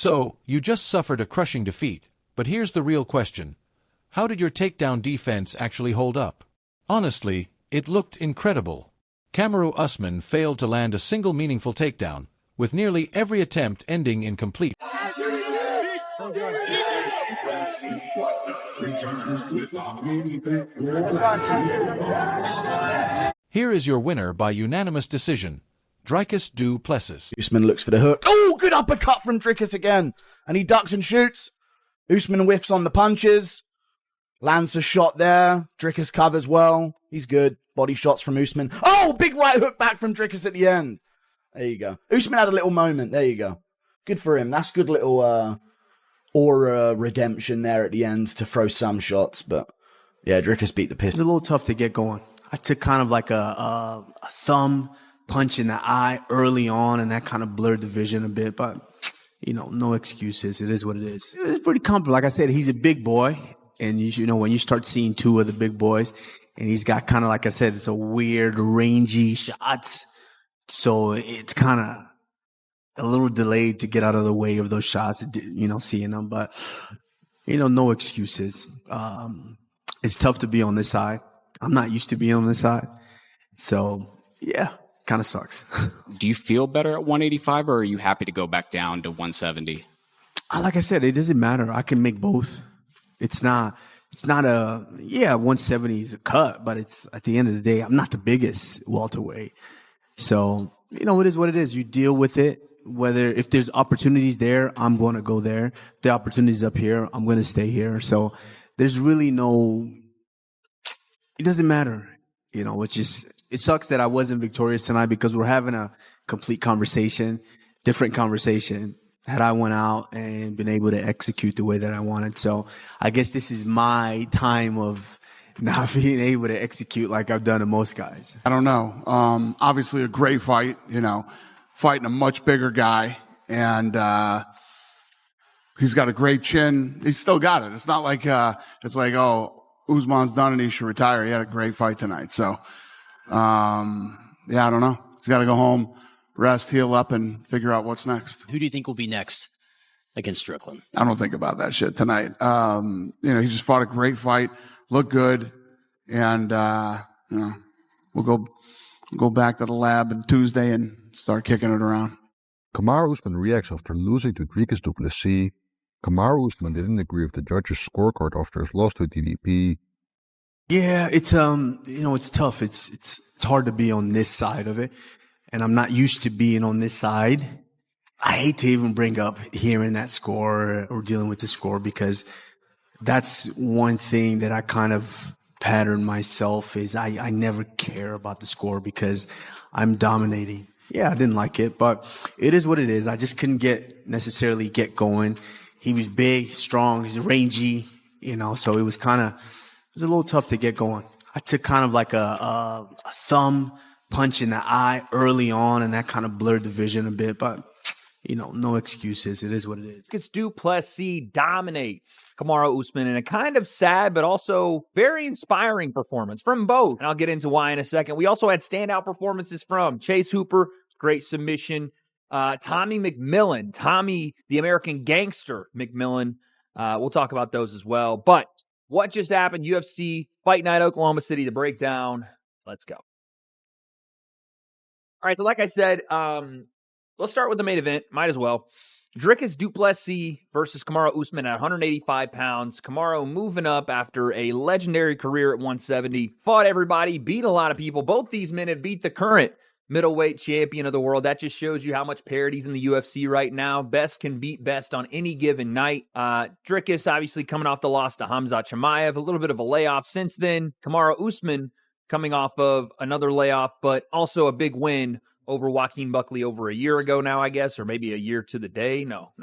So, you just suffered a crushing defeat, but here's the real question. How did your takedown defense actually hold up? Honestly, it looked incredible. Kamaru Usman failed to land a single meaningful takedown, with nearly every attempt ending in complete. Here is your winner by unanimous decision, Dricus Du Plessis. Usman looks for the hook. Oh, good uppercut from Dricus again. And he ducks and shoots. Usman whiffs on the punches. Lands a shot there. Dricus covers well. He's good. Body shots from Usman. Oh, big right hook back from Dricus at the end. There you go. Usman had a little moment. There you go. Good for him. That's good little aura redemption there at the end to throw some shots. But yeah, Dricus beat the piss. It was a little tough to get going. I took kind of like a thumb punch in the eye early on, and that kind of blurred the vision a bit. But, you know, no excuses. It is what it is. It's pretty comfortable. Like I said, he's a big boy. And, you know, when you start seeing two of the big boys, and he's got kind of, like I said, it's a weird, rangy shots. So it's kind of a little delayed to get out of the way of those shots, you know, seeing them. But, you know, no excuses. It's tough to be on this side. I'm not used to being on this side. So, yeah, kind of sucks. Do you feel better at 185, or are you happy to go back down to 170? Like I said, it doesn't matter. I can make both. It's not 170 is a cut, but it's at the end of the day, I'm not the biggest welterweight. So, you know, it is what it is. You deal with it. If there's opportunities there, I'm going to go there. If the opportunities up here, I'm going to stay here. So there's really it doesn't matter. You know, it sucks that I wasn't victorious tonight because we're having a complete conversation, different conversation. Had I went out and been able to execute the way that I wanted. So I guess this is my time of not being able to execute like I've done to most guys. I don't know. Obviously a great fight, you know, fighting a much bigger guy, and he's got a great chin. He's still got it. It's not like it's like, oh, Usman's done and he should retire. He had a great fight tonight. So yeah, I don't know. He's got to go home, rest, heal up, and figure out what's next. Who do you think will be next against Strickland? I don't think about that shit tonight. You know, he just fought a great fight, looked good, and you know, we'll go back to the lab on Tuesday and start kicking it around. Kamaru Usman reacts after losing to Dricus Du Plessis. Kamaru Usman didn't agree with the judge's scorecard after his loss to DDP. Yeah, it's you know, it's tough. It's hard to be on this side of it. And I'm not used to being on this side. I hate to even bring up hearing that score or dealing with the score, because that's one thing that I kind of pattern myself is I never care about the score because I'm dominating. Yeah, I didn't like it, but it is what it is. I just couldn't necessarily get going. He was big, strong, he's rangy, you know, so it was a little tough to get going. I took kind of like a thumb punch in the eye early on, and that kind of blurred the vision a bit, but, you know, no excuses. It is what it is. Dricus Du Plessis dominates Kamaru Usman in a kind of sad but also very inspiring performance from both. And I'll get into why in a second. We also had standout performances from Chase Hooper, great submission. Tommy McMillan, Tommy the American Gangster McMillan. We'll talk about those as well. But what just happened? UFC Fight Night, Oklahoma City, the breakdown. Let's go. All right, so like I said, let's start with the main event. Might as well. Dricus Du Plessis versus Kamaru Usman at 185 pounds. Kamaru moving up after a legendary career at 170. Fought everybody, beat a lot of people. Both these men have beat the current middleweight champion of the world. That just shows you how much parity's in the UFC right now. Best can beat best on any given night. Dricus obviously coming off the loss to Khamzat Chimaev. A little bit of a layoff since then. Kamaru Usman coming off of another layoff, but also a big win over Joaquin Buckley over a year ago now, I guess, or maybe a year to the day. No,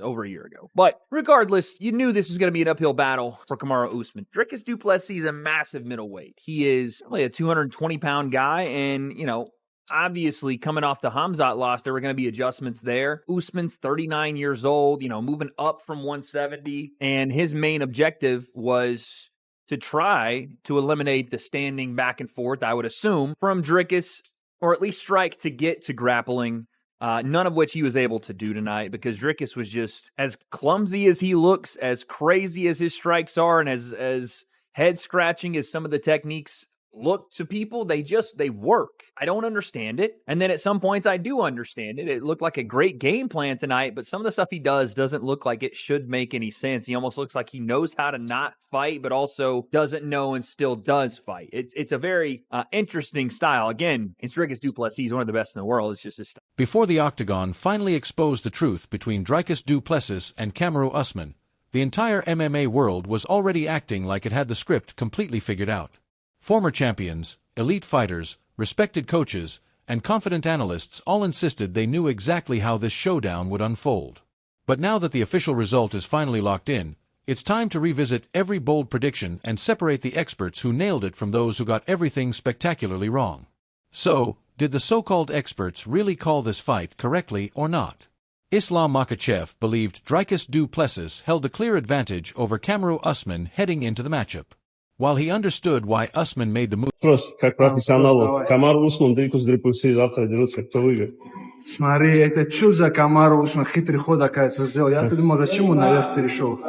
over a year ago. But regardless, you knew this was going to be an uphill battle for Kamaru Usman. Dricus Du Plessis is a massive middleweight. He is only a 220-pound guy, and, you know, obviously coming off the Khamzat loss, there were going to be adjustments there. Usman's 39 years old, you know, moving up from 170, and his main objective was to try to eliminate the standing back and forth, I would assume, from Dricus, or at least strike to get to grappling None of which he was able to do tonight because Dricus was just as clumsy as he looks, as crazy as his strikes are, and as head scratching as some of the techniques look to people. They work. I don't understand it. And then at some points I do understand it. It looked like a great game plan tonight, but some of the stuff he does doesn't look like it should make any sense. He almost looks like he knows how to not fight, but also doesn't know and still does fight. It's a very interesting style. Again, it's Dricus Du Plessis. He's one of the best in the world. It's just his style. Before the octagon finally exposed the truth between Dricus Du Plessis and Kamaru Usman, the entire MMA world was already acting like it had the script completely figured out. Former champions, elite fighters, respected coaches, and confident analysts all insisted they knew exactly how this showdown would unfold. But now that the official result is finally locked in, it's time to revisit every bold prediction and separate the experts who nailed it from those who got everything spectacularly wrong. So, did the so-called experts really call this fight correctly or not? Islam Makhachev believed Dricus Du Plessis held a clear advantage over Kamaru Usman heading into the matchup. While he understood why Usman made the move, как профессионалу. Камару Усман, Dricus Du Plessis завтра дерутся, кто выиграет? Смотри, это что за Камару Усман хитрый ход, оказывается, сделал. Я-то думал, зачем он наверх перешел.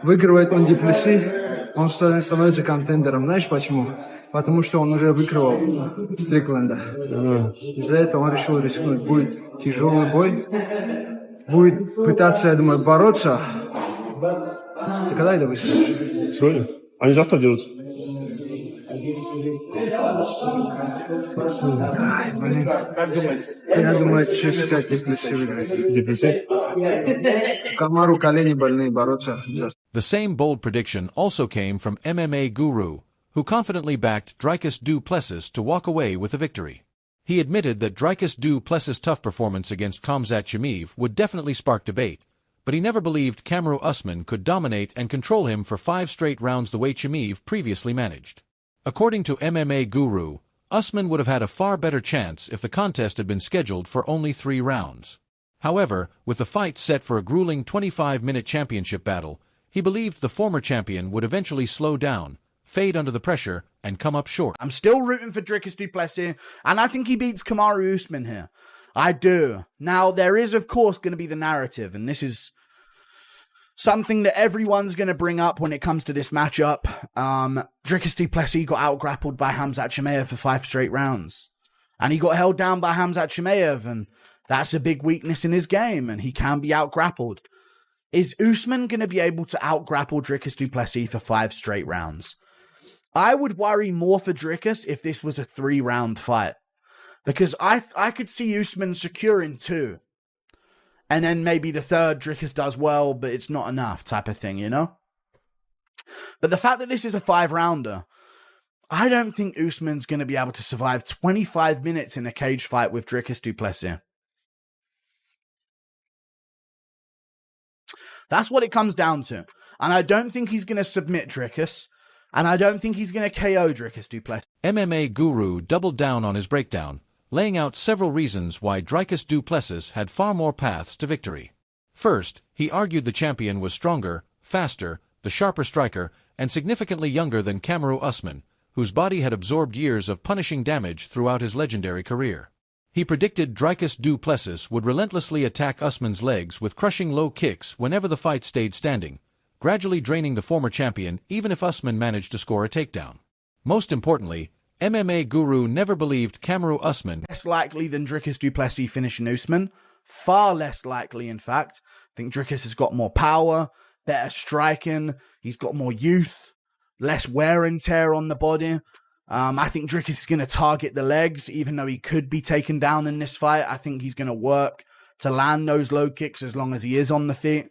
Выигрывает он Ди Плесси, он становится контендером. Знаешь почему? Потому что он уже выигрывал Стрикленда. Из-за этого он решил рискнуть. Будет тяжелый бой. Будет пытаться, я думаю, бороться. Ты когда это выставишь? Сегодня? Они завтра дерутся. Ай, блин. Я думаю, через 5 Ди Плесси выиграет. Ди Плесси? Камару колени больные, бороться. the same bold prediction also came from MMA guru, who confidently backed Dricus Du Plessis to walk away with a victory. He admitted that Dricus Du Plessis' tough performance against Khamzat Chimaev would definitely spark debate, but he never believed Kamaru Usman could dominate and control him for 5 straight rounds the way Chimaev previously managed. According to MMA guru, Usman would have had a far better chance if the contest had been scheduled for only 3 rounds. However, with the fight set for a grueling 25-minute championship battle, he believed the former champion would eventually slow down, fade under the pressure, and come up short. I'm still rooting for Dricus Du Plessis, and I think he beats Kamaru Usman here. I do. Now, there is, of course, going to be the narrative, and this is something that everyone's going to bring up when it comes to this matchup. Dricus Du Plessis got out-grappled by Khamzat Chimaev for 5 straight rounds. And he got held down by Khamzat Chimaev, and that's a big weakness in his game, and he can be out-grappled. Is Usman going to be able to out-grapple Dricus Du Plessis for 5 straight rounds? I would worry more for Dricus if this was a 3-round fight. Because I could see Usman securing 2. And then maybe the third Dricus does well, but it's not enough type of thing, you know? But the fact that this is a 5-rounder, I don't think Usman's going to be able to survive 25 minutes in a cage fight with Dricus Du Plessis. That's what it comes down to. And I don't think he's going to submit Dricus. And I don't think he's going to KO Dricus Du Plessis. MMA guru doubled down on his breakdown, laying out several reasons why Dricus Du Plessis had far more paths to victory. First, he argued the champion was stronger, faster, the sharper striker, and significantly younger than Kamaru Usman, whose body had absorbed years of punishing damage throughout his legendary career. He predicted Dricus Du Plessis would relentlessly attack Usman's legs with crushing low kicks whenever the fight stayed standing, gradually draining the former champion even if Usman managed to score a takedown. Most importantly, MMA guru never believed Kamaru Usman less likely than Dricus Du Plessis finishing Usman. Far less likely, in fact. I think Dricus has got more power, better striking, he's got more youth, less wear and tear on the body. I think Dricus is going to target the legs, even though he could be taken down in this fight. I think he's going to work to land those low kicks as long as he is on the feet.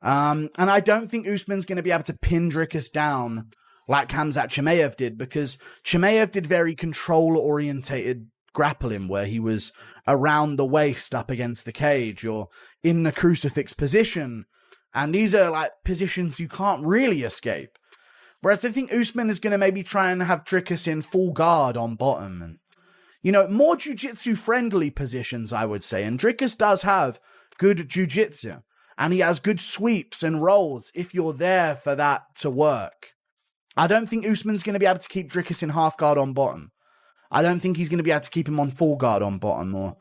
And I don't think Usman's going to be able to pin Dricus down like Khamzat Chimaev did, because Chimaev did very control-orientated grappling, where he was around the waist up against the cage or in the crucifix position. And these are like positions you can't really escape. Whereas I think Usman is going to maybe try and have Dricus in full guard on bottom. And, you know, more jiu-jitsu friendly positions, I would say. And Dricus does have good jiu-jitsu. And he has good sweeps and rolls if you're there for that to work. I don't think Usman's going to be able to keep Dricus in half guard on bottom. I don't think he's going to be able to keep him on full guard on bottom or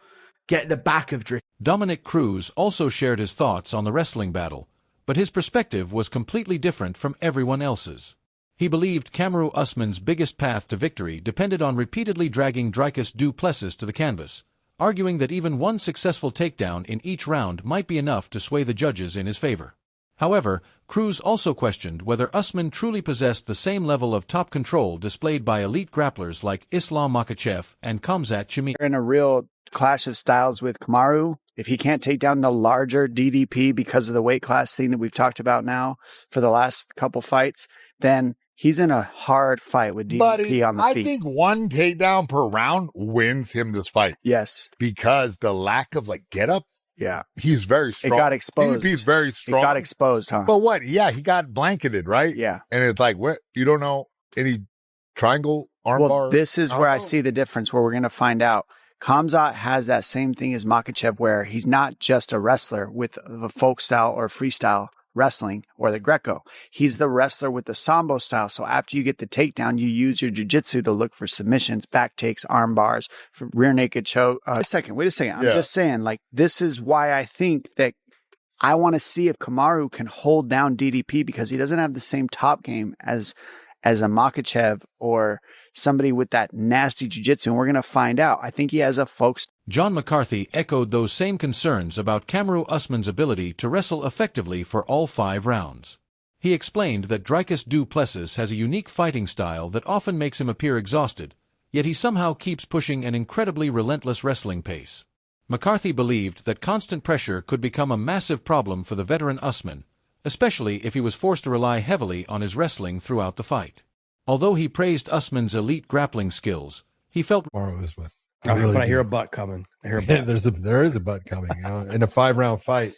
get the back of Dricus. Dominic Cruz also shared his thoughts on the wrestling battle, but his perspective was completely different from everyone else's. He believed Kamaru Usman's biggest path to victory depended on repeatedly dragging Dricus Du Plessis to the canvas, arguing that even one successful takedown in each round might be enough to sway the judges in his favor. However, Cruz also questioned whether Usman truly possessed the same level of top control displayed by elite grapplers like Islam Makhachev and Khamzat Chimaev. In a real clash of styles with Kamaru, if he can't take down the larger DDP because of the weight class thing that we've talked about now for the last couple fights, then he's in a hard fight with DDP on the feet. I think one takedown per round wins him this fight. Yes. Because the lack of get up. Yeah. He's very strong. It got exposed. DDP's very strong. It got exposed, huh? But what? Yeah, he got blanketed, right? Yeah. And it's like, what? You don't know any triangle armbar? Well, this is where I see the difference, where we're going to find out. Khamzat has that same thing as Makhachev, where he's not just a wrestler with the folk style or freestyle wrestling or the Greco. He's the wrestler with the Sambo style. So after you get the takedown, you use your jiu-jitsu to look for submissions, back takes, arm bars, rear naked choke. Wait a second. I'm just saying, this is why I think that I want to see if Kamaru can hold down DDP, because he doesn't have the same top game as a Makhachev or somebody with that nasty jiu-jitsu, and we're going to find out. I think he has a folks. John McCarthy echoed those same concerns about Kamaru Usman's ability to wrestle effectively for all 5 rounds. He explained that Dricus Du Plessis has a unique fighting style that often makes him appear exhausted, yet he somehow keeps pushing an incredibly relentless wrestling pace. McCarthy believed that constant pressure could become a massive problem for the veteran Usman, especially if he was forced to rely heavily on his wrestling throughout the fight. Although he praised Usman's elite grappling skills, he felt Usman. I hear a butt coming. I hear a butt. There is a butt coming. In a 5-round fight,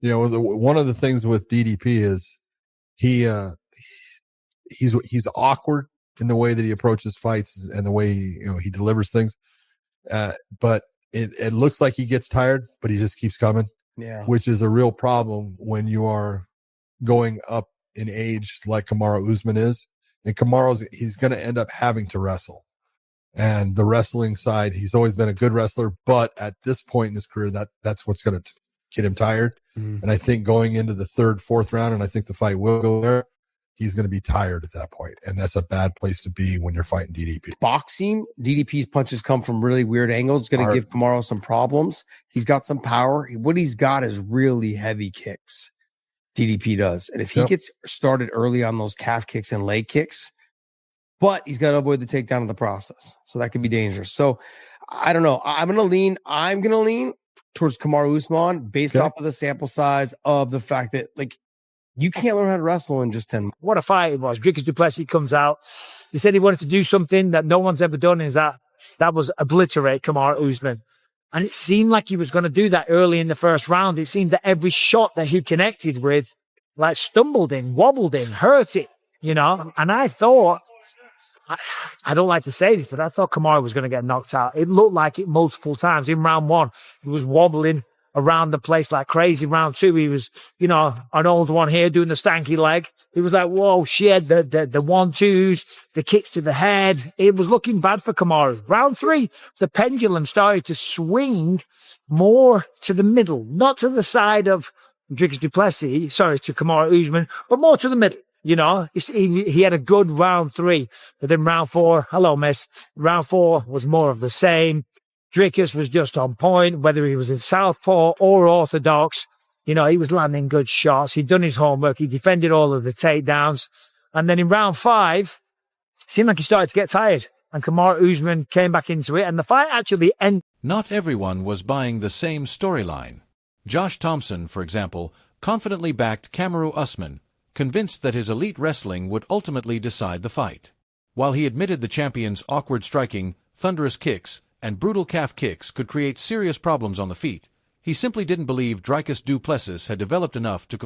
one of the things with DDP is he's awkward in the way that he approaches fights and the way he delivers things. But it looks like he gets tired, but he just keeps coming. Yeah, which is a real problem when you are going up in age like Kamaru Usman is. And he's going to end up having to wrestle. And the wrestling side, he's always been a good wrestler, but at this point in his career, that's what's going to get him tired. And I think going into the 3rd, 4th round, and I think the fight will go there, he's going to be tired at that point. And that's a bad place to be when you're fighting DDP. Boxing, DDP's punches come from really weird angles. It's going to give Kamaru some problems. He's got some power. What he's got is really heavy kicks. DDP does. And if he gets started early on those calf kicks and leg kicks, but he's got to avoid the takedown of the process. So that could be dangerous. So I don't know. I'm going to lean towards Kamaru Usman based off of the sample size of the fact that you can't learn how to wrestle in just 10 months. What a fight it was. Dricus Du Plessis comes out. He said he wanted to do something that no one's ever done, is that was obliterate Kamaru Usman. And it seemed like he was going to do that early in the first round. It seemed that every shot that he connected with, stumbled in, wobbled in, hurt it, And I thought, I don't like to say this, but I thought Kamaru was going to get knocked out. It looked like it multiple times. In round 1, he was wobbling around the place like crazy. Round 2, he was, an old one here doing the stanky leg. He was like, whoa, shit, the 1-2s, the kicks to the head. It was looking bad for Kamaru. Round 3, the pendulum started to swing more to the middle, not to the side of Dricus Du Plessis, to Kamaru Usman, but more to the middle. He had a good round 3, but then round 4, hello, miss. Round 4 was more of the same. Dricus was just on point, whether he was in southpaw or orthodox. He was landing good shots. He'd done his homework. He defended all of the takedowns. And then in round 5, it seemed like he started to get tired. And Kamaru Usman came back into it, and the fight actually ended. Not everyone was buying the same storyline. Josh Thompson, for example, confidently backed Kamaru Usman, convinced that his elite wrestling would ultimately decide the fight. While he admitted the champion's awkward striking, thunderous kicks, and brutal calf kicks could create serious problems on the feet, he simply didn't believe Dricus Du Plessis had developed enough to